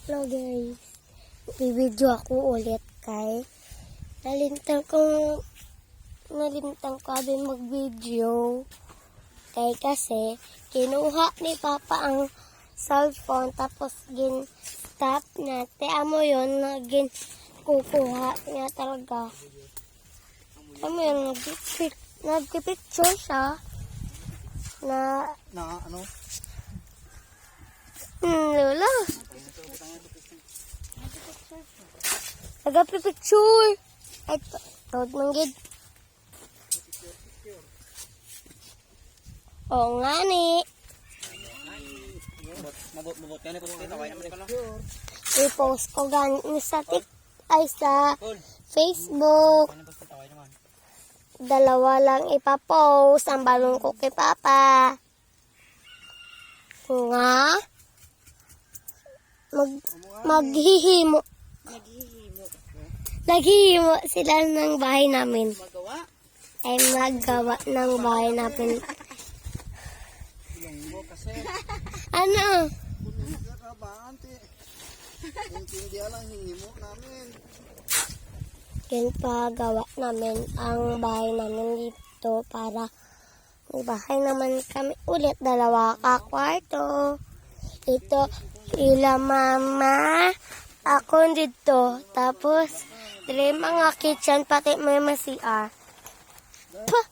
Hello guys, bibidyo ako ulit kay nalintang ko abing mag-video kay kasi kinuha ni Papa ang cellphone tapos stop na amo yun naging kukuha niya talaga amo yun nagpipicture siya na ano lola nagpipicture ay tawag manggid oo nga ni mabot ka na po kita kaya naman ka i-post ko ganyan sa sa Facebook. Dalawa lang ipapost ang balong ko kay Papa. Nga maghihimo sila ng bahay namin. Ay maggawa ng bahay namin. Ano? Pagawa namin ang bahay namin dito para may bahay naman kami ulit. Dalawa ka kwarto. Ito ila mama. Ako dito. Tapos dili mga kitchen pati may CR. Puh!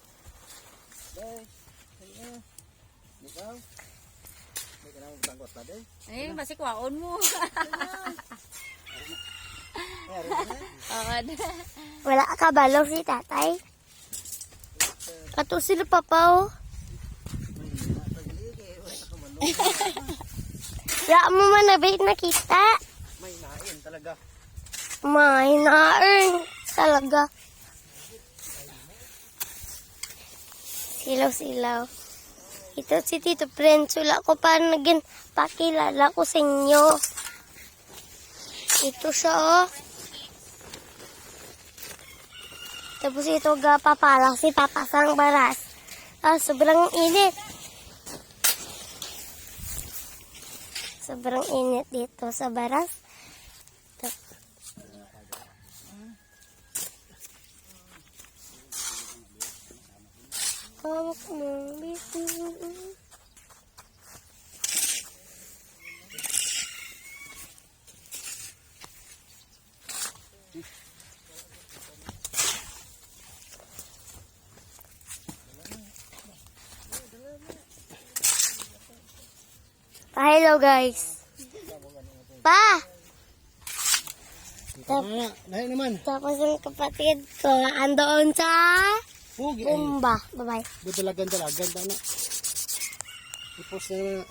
Eh, masih kwaon mo. Wala ka balaw si tatay? Kato sila Papa, oh. Wala mo man nakita. may nain talaga May na-earn talaga. Silaw-silaw. Ito si Tito Prensula ko pa naging pakilala ko sa inyo. Ito siya, oh. Tapos ito papala si Papa sang baras. Sobrang init. Sobrang init dito sa baras. Hawak mo, baby. Hello guys. Pa! dahil naman Tapos ang kapatid ko andoon sa Bumba. Bye-bye. dalagan na ipos na